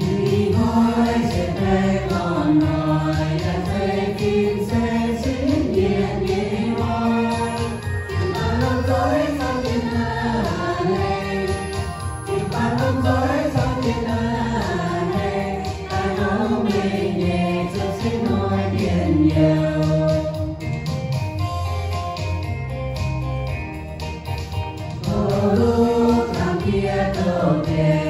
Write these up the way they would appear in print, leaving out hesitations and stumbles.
Hãy subscribe cho kênh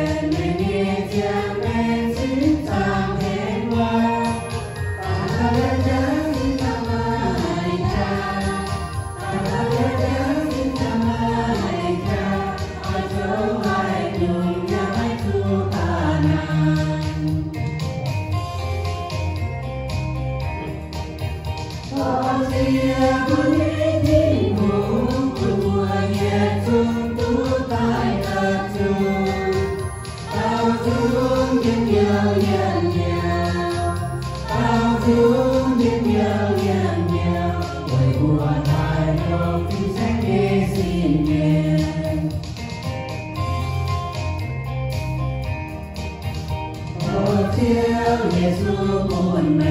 Ghiền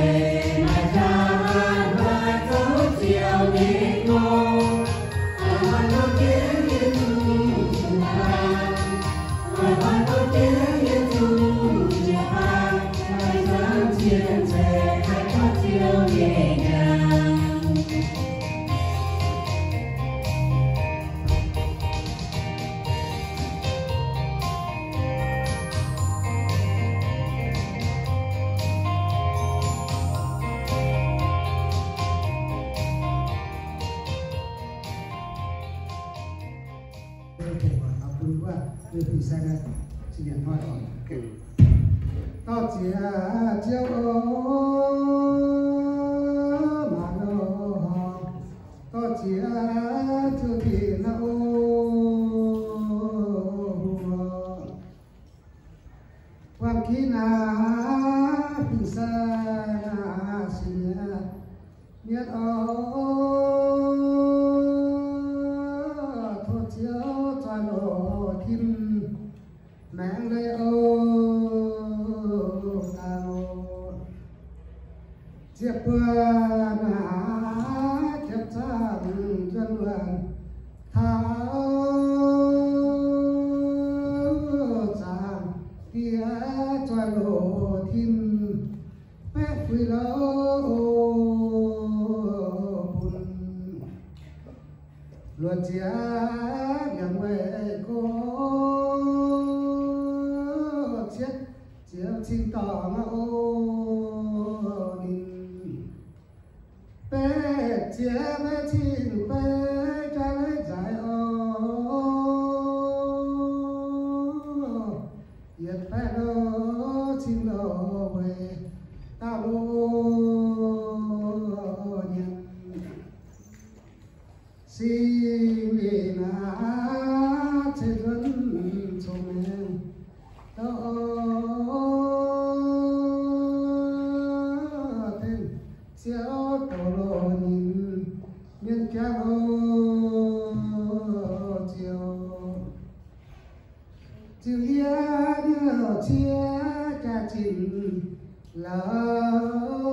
Mì Gõ để không bỏ lỡ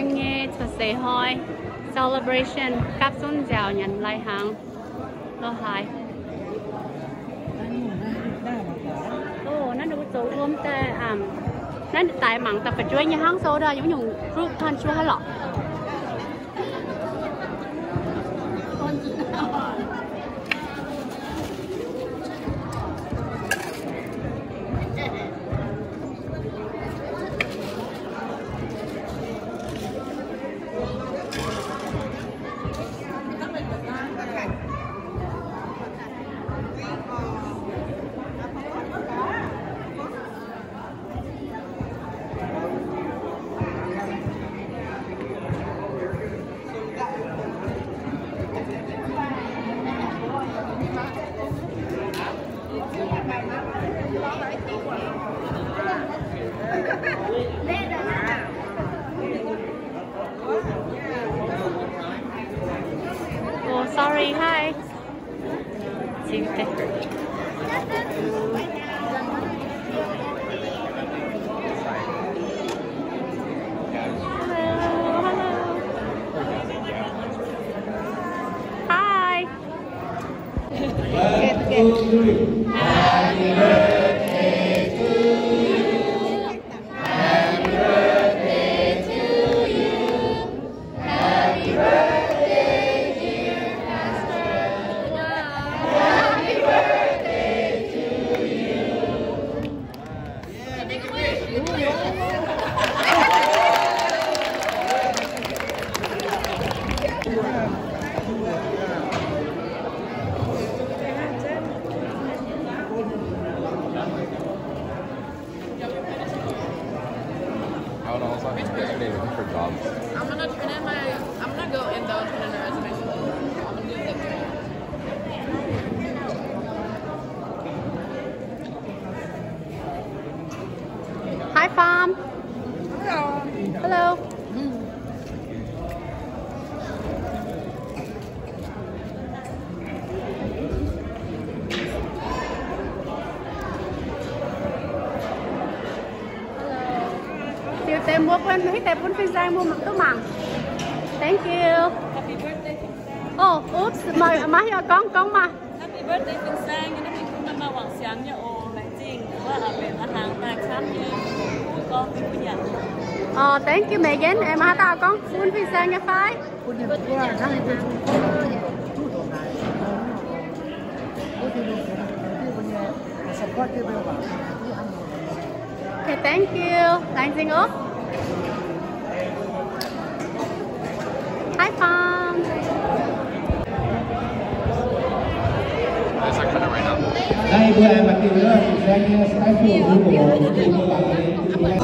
Nghe cho sẽ hỏi celebration các xuân giàu nhận lại hàng lo hại nó được tổ hôm ta nó tại mặn tập phải chơi như hàng số đó giống như group thân chúa hay lọ Oh, sorry, hi. Tuesday. Hi. Happy birthday to you. Happy Yesterday looking for jobs. I'm gonna go in though and turn in a resume. I'm gonna do that tomorrow. Hi Farm. Hello. Hello. Tiểu tệ mua quên mấy tệ bốn phiên giang mua một tấm mảng. Thank you. Happy birthday, Oh, oops, mà hiểu con mà. Happy birthday เป็นแซงยังไม่คุ้มมาหวังเสียงเนี่ยโอ้แม่จริงว่าเป็นอาหารต่างชาติเนี่ยก็เป็นผู้ใหญ่ Thank you Megan. Em hãy tao con bốn phiên giang nha phái. Okay, thank you. Thanks up. Hi Farm. Is that kind of right now? Đây bữa em mặc định nữa thì sẽ sai phụ của các bạn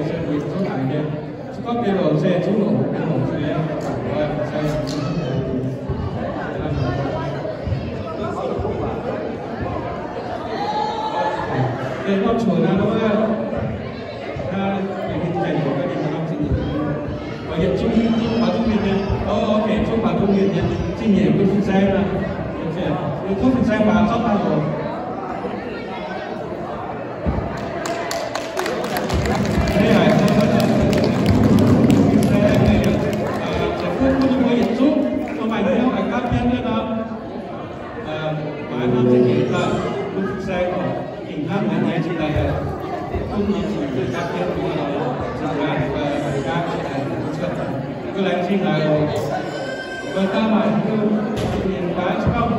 是你出来的，这个给我这中国给我这样，我在中国。để con chuột là nó để hình thành của cái điểm năm trình và hiện trung vào trung miền ok trung vào trung miền trình nghiệm cái phương xe là cái phương xe vào sắp bao rồi đây là phương trung có hiện giúp cho mày nếu là các nhân nữa đó mà nó trình nghiệm là phương xe của tham gia ngay trên đây không chỉ các cái của chúng ta và các cái cái lãnh trình là và ta mà hiện tại trong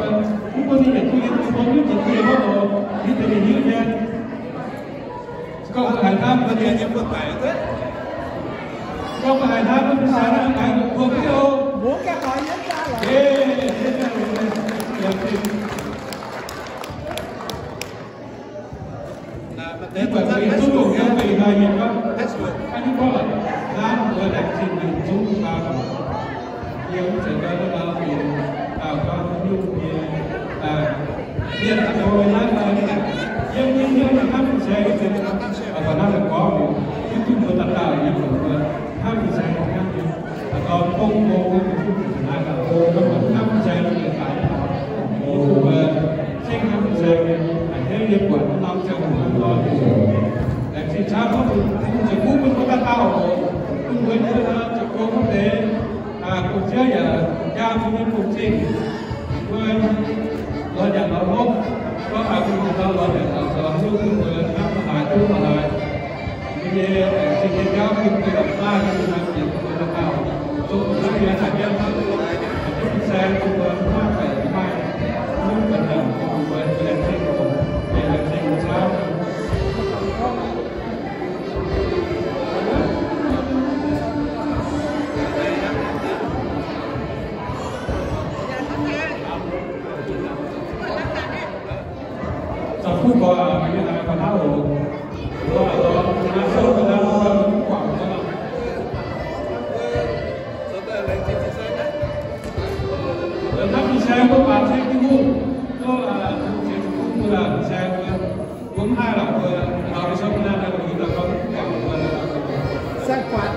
cũng có những cái tôi không biết những cái đó rồi như thế này như thế không phải tham và tiền những vận tải thế không phải tham nó sáng là cái của cái ô bố cái hỏi nhất ra là để bởi vì chúng tôi nghe về thời điểm đó anh có là vừa đại trình mình chúng ta nhiều trường hợp đó vì con nhu hiện tại rồi nói là nhưng mà các mình sẽ và nó là có những chúng tôi đặt ra những phần các mình sẽ còn công bố hai là cô các mình sẽ hiện tại trên các mình sẽ theo liên quan đến năm trong một năm để xin chào các bạn chỉ cũ mình có ta tao cũng với nữa chỉ có vấn đề cuộc chơi ở cha mình cuộc trình với lo nhận bảo mốc có ai cũng lo lo nhận bảo sợ luôn cũng người năm mà lại bây giờ xin đi cao khi người đọc ba thì làm việc của người ta tôi cũng đã đi làm việc chúng xe cũng hoa phải mai nhưng mà làm cùng với làm trình để làm trình sao không có cái này phải tháo rồi nó sâu cái đó nó quảng cho nó rồi thắp đi xe có bạn xe cái ngu đó là xe cũng là xe cũng hai là rồi sau khi ra là có quảng xe quạt